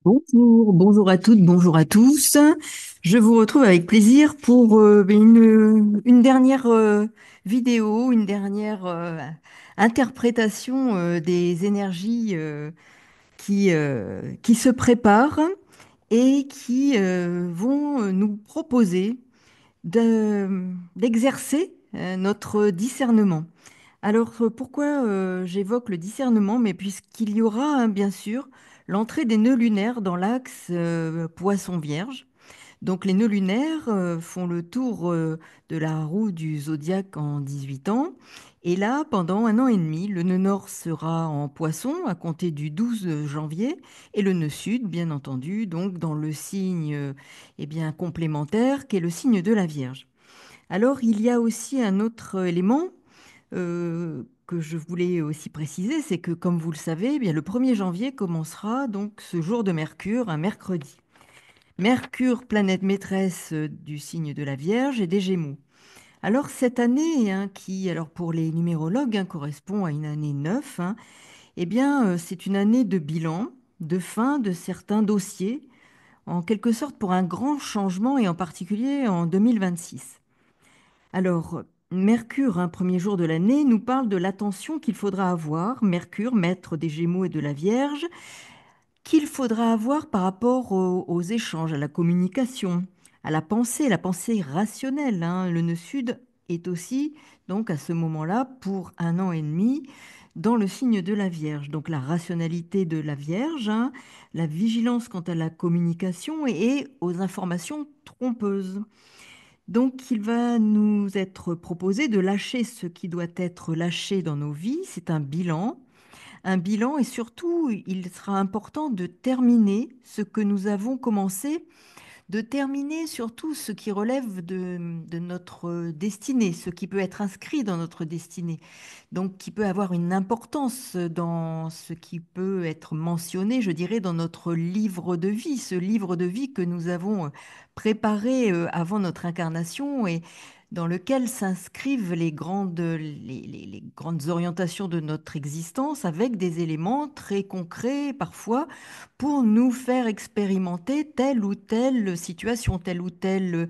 Bonjour, bonjour à toutes, bonjour à tous. Je vous retrouve avec plaisir pour une dernière vidéo, une dernière interprétation des énergies qui se préparent et qui vont nous proposer d'exercer notre discernement. Alors, pourquoi j'évoque le discernement? Mais puisqu'il y aura, hein, bien sûr, l'entrée des nœuds lunaires dans l'axe Poisson-Vierge. Donc, les nœuds lunaires font le tour de la roue du zodiaque en 18 ans. Et là, pendant un an et demi, le nœud nord sera en Poisson à compter du 12 janvier et le nœud sud, bien entendu, donc dans le signe eh bien, complémentaire qui est le signe de la Vierge. Alors, il y a aussi un autre élément que je voulais aussi préciser, c'est que, comme vous le savez, eh bien, le 1er janvier commencera donc ce jour de Mercure, un mercredi. Mercure, planète maîtresse du signe de la Vierge et des Gémeaux. Alors, cette année, hein, qui, alors pour les numérologues, hein, correspond à une année 9, hein, eh bien, c'est une année de bilan, de fin de certains dossiers, en quelque sorte pour un grand changement et en particulier en 2026. Alors, Mercure, un premier jour de l'année, nous parle de l'attention qu'il faudra avoir, Mercure, maître des Gémeaux et de la Vierge, qu'il faudra avoir par rapport aux échanges, à la communication, à la pensée rationnelle, hein. Le nœud sud est aussi, donc à ce moment-là, pour un an et demi, dans le signe de la Vierge. Donc la rationalité de la Vierge, hein, la vigilance quant à la communication et aux informations trompeuses. Donc, il va nous être proposé de lâcher ce qui doit être lâché dans nos vies. C'est un bilan et surtout, il sera important de terminer ce que nous avons commencé, de terminer surtout ce qui relève de notre destinée, ce qui peut être inscrit dans notre destinée, donc qui peut avoir une importance dans ce qui peut être mentionné, je dirais, dans notre livre de vie, ce livre de vie que nous avons préparé avant notre incarnation et dans lequel s'inscrivent les grandes orientations de notre existence avec des éléments très concrets parfois pour nous faire expérimenter telle ou telle situation, tel ou tel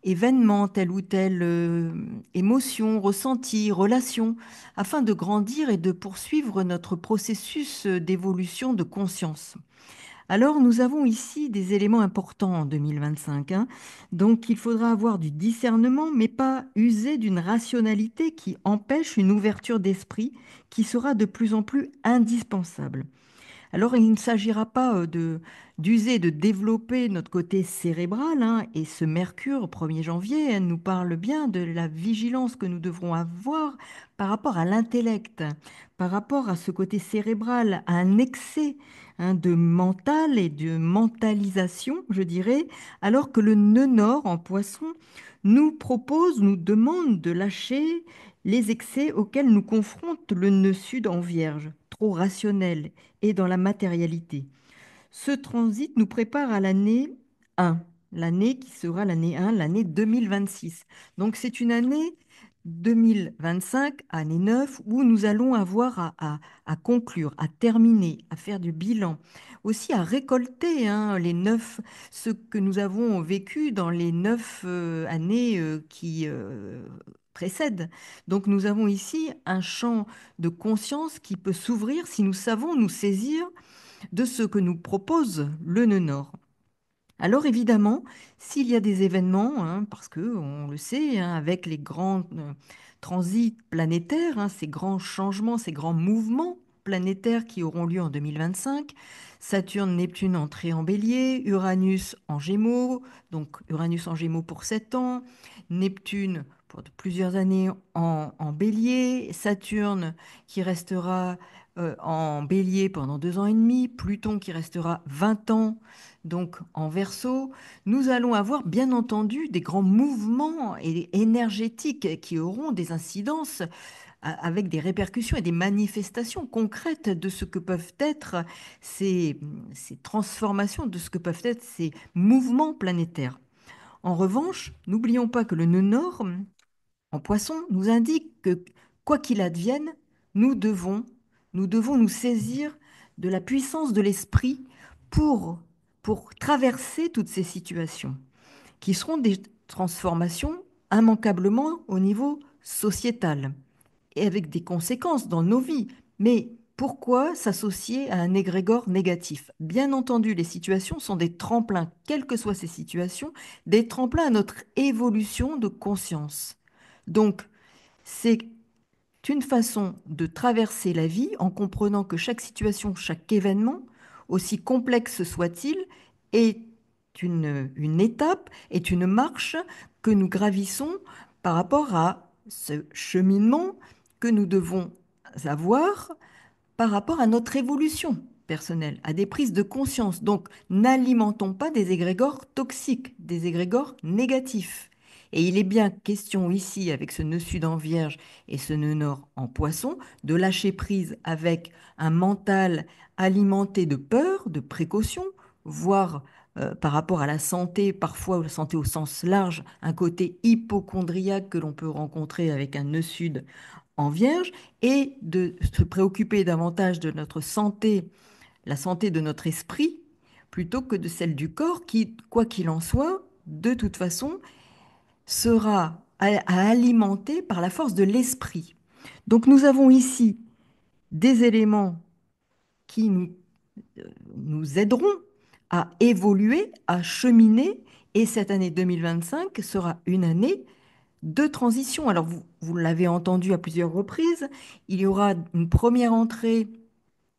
événement, telle ou telle émotion, ressenti, relation, afin de grandir et de poursuivre notre processus d'évolution de conscience. Alors, nous avons ici des éléments importants en 2025, hein. Donc, il faudra avoir du discernement, mais pas user d'une rationalité qui empêche une ouverture d'esprit qui sera de plus en plus indispensable. Alors, il ne s'agira pas d'user, de développer notre côté cérébral, hein, et ce Mercure, au 1er janvier, hein, nous parle bien de la vigilance que nous devrons avoir par rapport à l'intellect, par rapport à ce côté cérébral, à un excès, hein, de mental et de mentalisation, je dirais, alors que le nœud nord en Poisson nous propose, nous demande de lâcher les excès auxquels nous confronte le nœud sud en Vierge, trop rationnel et dans la matérialité. Ce transit nous prépare à l'année 1, l'année qui sera l'année 1, l'année 2026. Donc c'est une année 2025, année 9, où nous allons avoir à conclure, à terminer, à faire du bilan, aussi à récolter, hein, les 9, ce que nous avons vécu dans les 9 années qui précèdent. Donc nous avons ici un champ de conscience qui peut s'ouvrir si nous savons nous saisir de ce que nous propose le nœud nord. Alors évidemment, s'il y a des événements, hein, parce que on le sait, hein, avec les grands transits planétaires, hein, ces grands changements, ces grands mouvements planétaires qui auront lieu en 2025, Saturne, Neptune entrée en Bélier, Uranus en Gémeaux, donc Uranus en Gémeaux pour 7 ans, Neptune pour plusieurs années en Bélier, Saturne qui restera en Bélier pendant 2 ans et demi, Pluton qui restera 20 ans donc en Verseau, nous allons avoir bien entendu des grands mouvements énergétiques qui auront des incidences avec des répercussions et des manifestations concrètes de ce que peuvent être ces, ces transformations, de ce que peuvent être ces mouvements planétaires. En revanche, n'oublions pas que le nœud nord en Poisson nous indique que quoi qu'il advienne, nous devons nous saisir de la puissance de l'esprit pour, pour traverser toutes ces situations, qui seront des transformations immanquablement au niveau sociétal et avec des conséquences dans nos vies. Mais pourquoi s'associer à un égrégore négatif? Bien entendu, les situations sont des tremplins, quelles que soient ces situations, des tremplins à notre évolution de conscience. Donc, c'est une façon de traverser la vie en comprenant que chaque situation, chaque événement, aussi complexe soit-il, est une étape, est une marche que nous gravissons par rapport à ce cheminement que nous devons avoir par rapport à notre évolution personnelle, à des prises de conscience. Donc, n'alimentons pas des égrégores toxiques, des égrégores négatifs. Et il est bien question ici, avec ce nœud sud en vierge et ce nœud nord en poisson, de lâcher prise avec un mental alimenté de peur, de précaution, voire par rapport à la santé, parfois la santé au sens large, un côté hypochondriaque que l'on peut rencontrer avec un nœud sud en vierge et de se préoccuper davantage de notre santé, la santé de notre esprit, plutôt que de celle du corps qui, quoi qu'il en soit, de toute façon, sera à alimenter par la force de l'esprit. Donc nous avons ici des éléments qui nous aideront à évoluer, à cheminer, et cette année 2025 sera une année de transition. Alors, vous l'avez entendu à plusieurs reprises, il y aura une première entrée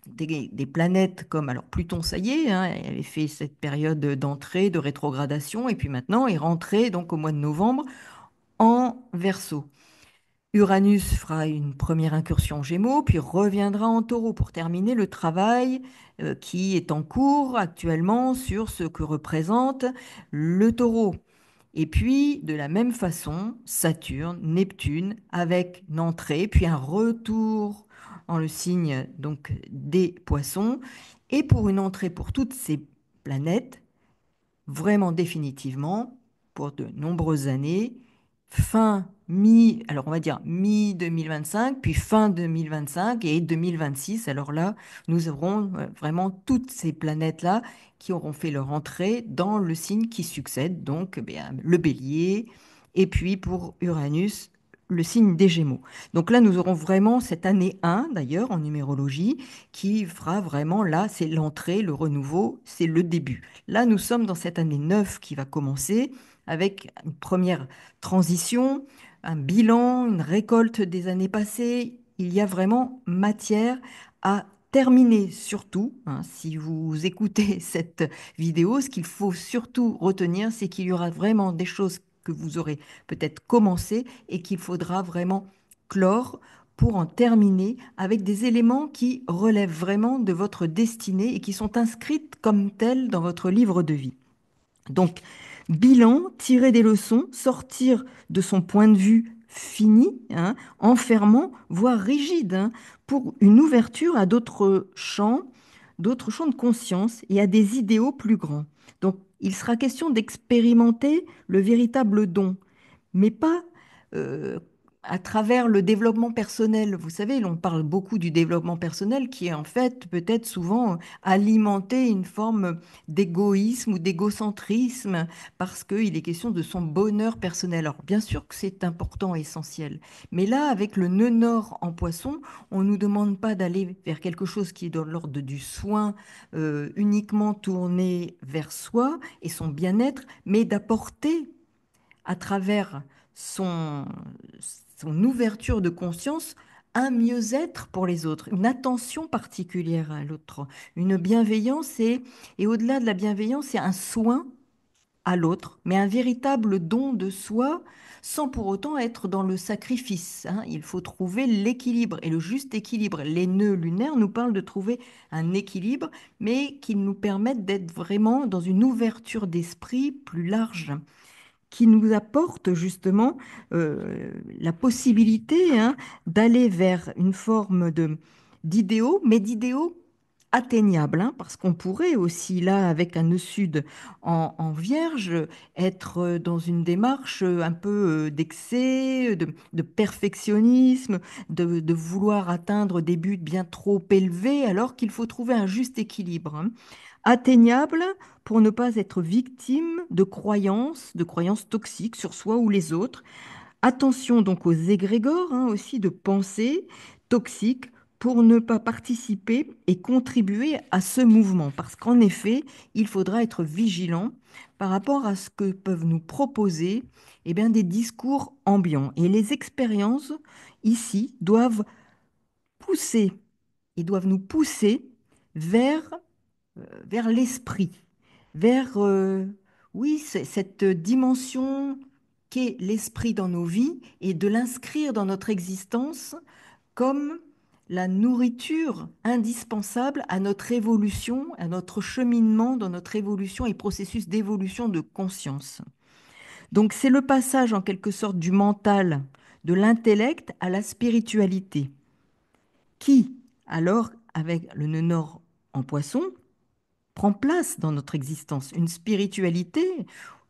des planètes comme, alors Pluton, ça y est, hein, elle avait fait cette période d'entrée, de rétrogradation, et puis maintenant est rentrée donc au mois de novembre en Verseau. Uranus fera une première incursion en Gémeaux, puis reviendra en Taureau pour terminer le travail qui est en cours actuellement sur ce que représente le Taureau. Et puis, de la même façon, Saturne, Neptune, avec une entrée, puis un retour en le signe donc des poissons, et pour une entrée pour toutes ces planètes, vraiment définitivement, pour de nombreuses années, alors on va dire mi-2025, puis fin 2025 et 2026. Alors là, nous aurons vraiment toutes ces planètes-là qui auront fait leur entrée dans le signe qui succède, donc bien, le Bélier, et puis pour Uranus, le signe des Gémeaux. Donc là, nous aurons vraiment cette année 1, d'ailleurs, en numérologie, qui fera vraiment, là, c'est l'entrée, le renouveau, c'est le début. Là, nous sommes dans cette année 9 qui va commencer avec une première transition, un bilan, une récolte des années passées. Il y a vraiment matière à terminer, surtout, hein, si vous écoutez cette vidéo, ce qu'il faut surtout retenir, c'est qu'il y aura vraiment des choses que vous aurez peut-être commencé et qu'il faudra vraiment clore pour en terminer avec des éléments qui relèvent vraiment de votre destinée et qui sont inscrites comme telles dans votre livre de vie. Donc, bilan, tirer des leçons, sortir de son point de vue fini, hein, enfermant, voire rigide, hein, pour une ouverture à d'autres champs de conscience et à des idéaux plus grands. Donc, il sera question d'expérimenter le véritable don, mais pas euh, à travers le développement personnel. Vous savez, l'on parle beaucoup du développement personnel qui est en fait peut-être souvent alimenter une forme d'égoïsme ou d'égocentrisme parce qu'il est question de son bonheur personnel. Alors bien sûr que c'est important et essentiel, mais là, avec le nœud nord en poisson, on ne nous demande pas d'aller vers quelque chose qui est dans l'ordre du soin uniquement tourné vers soi et son bien-être, mais d'apporter à travers son, son ouverture de conscience, un mieux-être pour les autres, une attention particulière à l'autre, une bienveillance et au-delà de la bienveillance, c'est un soin à l'autre, mais un véritable don de soi sans pour autant être dans le sacrifice, hein. Il faut trouver l'équilibre et le juste équilibre. Les nœuds lunaires nous parlent de trouver un équilibre, mais qui nous permettent d'être vraiment dans une ouverture d'esprit plus large qui nous apporte justement la possibilité hein, d'aller vers une forme d'idéaux, mais d'idéaux atteignable, hein, parce qu'on pourrait aussi, là, avec un nœud sud en vierge, être dans une démarche un peu d'excès, de perfectionnisme, de vouloir atteindre des buts bien trop élevés, alors qu'il faut trouver un juste équilibre, hein. Atteignable pour ne pas être victime de croyances toxiques sur soi ou les autres. Attention donc aux égrégores, hein, aussi de pensées toxiques pour ne pas participer et contribuer à ce mouvement. Parce qu'en effet, il faudra être vigilant par rapport à ce que peuvent nous proposer eh bien, des discours ambiants. Et les expériences ici pousser, doivent nous pousser vers vers l'esprit, vers, oui, cette dimension qu'est l'esprit dans nos vies et de l'inscrire dans notre existence comme la nourriture indispensable à notre évolution, à notre cheminement dans notre évolution et processus d'évolution de conscience. Donc c'est le passage en quelque sorte du mental, de l'intellect à la spiritualité, qui, alors, avec le nœud nord en poisson, prend place dans notre existence, une spiritualité,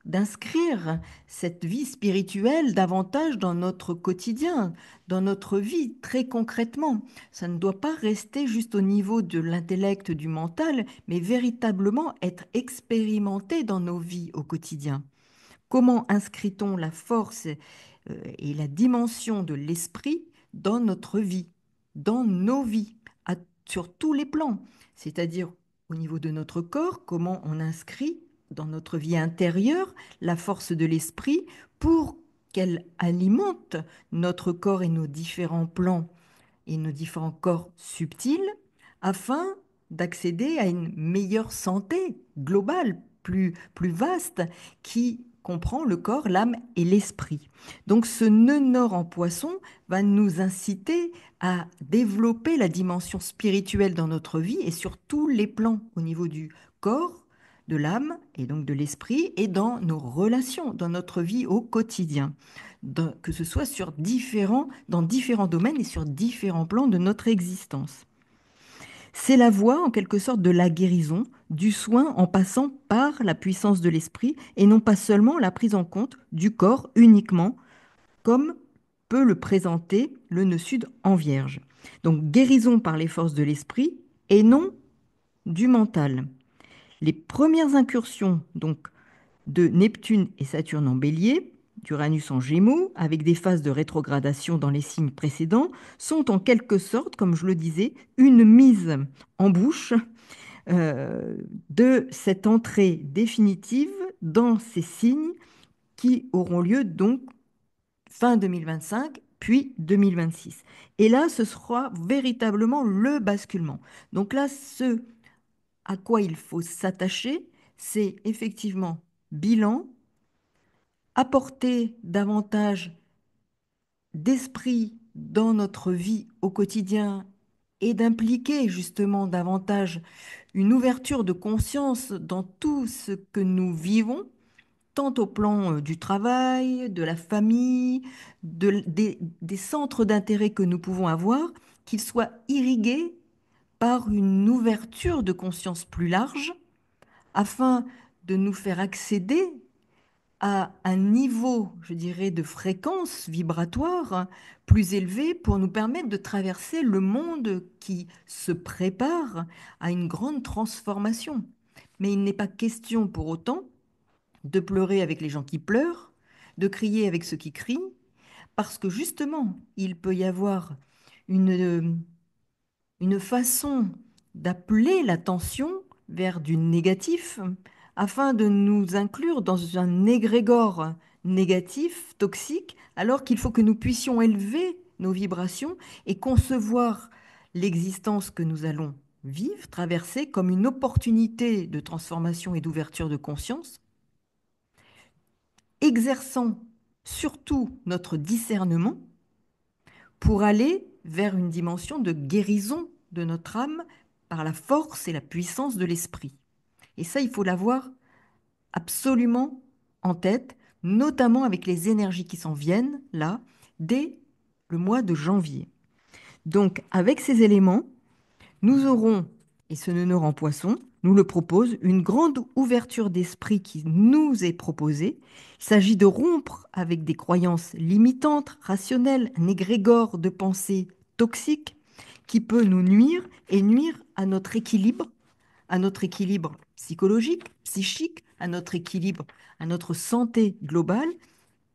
d'inscrire cette vie spirituelle davantage dans notre quotidien, dans notre vie, très concrètement. Ça ne doit pas rester juste au niveau de l'intellect, du mental, mais véritablement être expérimenté dans nos vies au quotidien. Comment inscrit-on la force et la dimension de l'esprit dans notre vie, dans nos vies, sur tous les plans, c'est-à-dire au niveau de notre corps, comment on inscrit dans notre vie intérieure la force de l'esprit pour qu'elle alimente notre corps et nos différents plans et nos différents corps subtils afin d'accéder à une meilleure santé globale, plus vaste, qui comprend le corps, l'âme et l'esprit. Donc ce nœud nord en poisson va nous inciter à développer la dimension spirituelle dans notre vie et sur tous les plans, au niveau du corps, de l'âme et donc de l'esprit et dans nos relations, dans notre vie au quotidien, que ce soit dans différents domaines et sur différents plans de notre existence. C'est la voie, en quelque sorte, de la guérison, du soin en passant par la puissance de l'esprit et non pas seulement la prise en compte du corps uniquement, comme peut le présenter le nœud sud en vierge. Donc guérison par les forces de l'esprit et non du mental. Les premières incursions donc de Neptune et Saturne en bélier, d'Uranus en gémeaux, avec des phases de rétrogradation dans les signes précédents, sont en quelque sorte, comme je le disais, une mise en bouche de cette entrée définitive dans ces signes qui auront lieu donc fin 2025, puis 2026. Et là, ce sera véritablement le basculement. Donc là, ce à quoi il faut s'attacher, c'est effectivement bilan, apporter davantage d'esprit dans notre vie au quotidien et d'impliquer justement davantage une ouverture de conscience dans tout ce que nous vivons, tant au plan du travail, de la famille, des centres d'intérêt que nous pouvons avoir, qu'ils soient irrigués par une ouverture de conscience plus large afin de nous faire accéder à un niveau, je dirais, de fréquence vibratoire plus élevé pour nous permettre de traverser le monde qui se prépare à une grande transformation. Mais il n'est pas question pour autant de pleurer avec les gens qui pleurent, de crier avec ceux qui crient, parce que justement, il peut y avoir une, une façon d'appeler l'attention vers du négatif afin de nous inclure dans un égrégore négatif, toxique, alors qu'il faut que nous puissions élever nos vibrations et concevoir l'existence que nous allons vivre, traverser comme une opportunité de transformation et d'ouverture de conscience, exerçant surtout notre discernement pour aller vers une dimension de guérison de notre âme par la force et la puissance de l'esprit. Et ça, il faut l'avoir absolument en tête, notamment avec les énergies qui s'en viennent là, dès le mois de janvier. Donc, avec ces éléments, nous aurons Et ce nœud en poisson nous le propose, une grande ouverture d'esprit qui nous est proposée. Il s'agit de rompre avec des croyances limitantes, rationnelles, un égrégore de pensée toxique qui peut nous nuire et nuire à notre équilibre psychologique, psychique, à notre équilibre, à notre santé globale.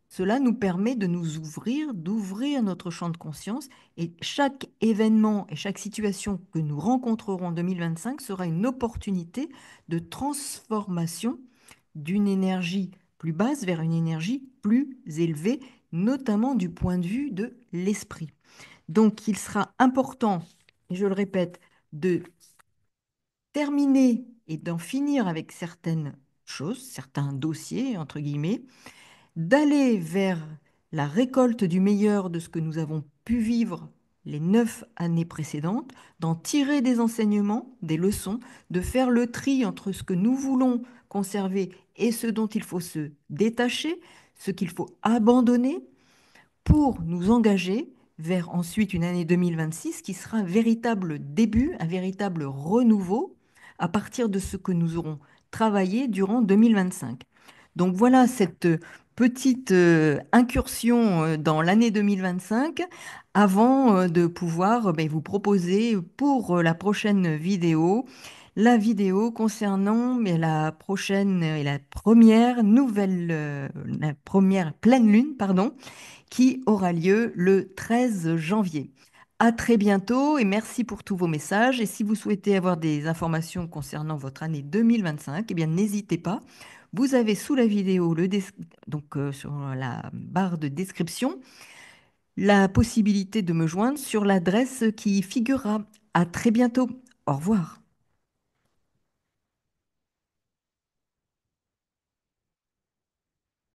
Cela nous permet de nous ouvrir, d'ouvrir notre champ de conscience et chaque événement et chaque situation que nous rencontrerons en 2025 sera une opportunité de transformation d'une énergie plus basse vers une énergie plus élevée, notamment du point de vue de l'esprit. Donc il sera important, et je le répète, de terminer et d'en finir avec certaines choses, certains dossiers, entre guillemets, d'aller vers la récolte du meilleur de ce que nous avons pu vivre les 9 années précédentes, d'en tirer des enseignements, des leçons, de faire le tri entre ce que nous voulons conserver et ce dont il faut se détacher, ce qu'il faut abandonner pour nous engager vers ensuite une année 2026 qui sera un véritable début, un véritable renouveau à partir de ce que nous aurons travaillé durant 2025. Donc voilà cette petite incursion dans l'année 2025 avant de pouvoir vous proposer pour la prochaine vidéo la vidéo concernant la prochaine et la première nouvelle, la première pleine lune, pardon, qui aura lieu le 13 janvier. À très bientôt et merci pour tous vos messages. Et si vous souhaitez avoir des informations concernant votre année 2025, eh bien n'hésitez pas. Vous avez sous la vidéo, donc sur la barre de description, la possibilité de me joindre sur l'adresse qui figurera. À très bientôt. Au revoir.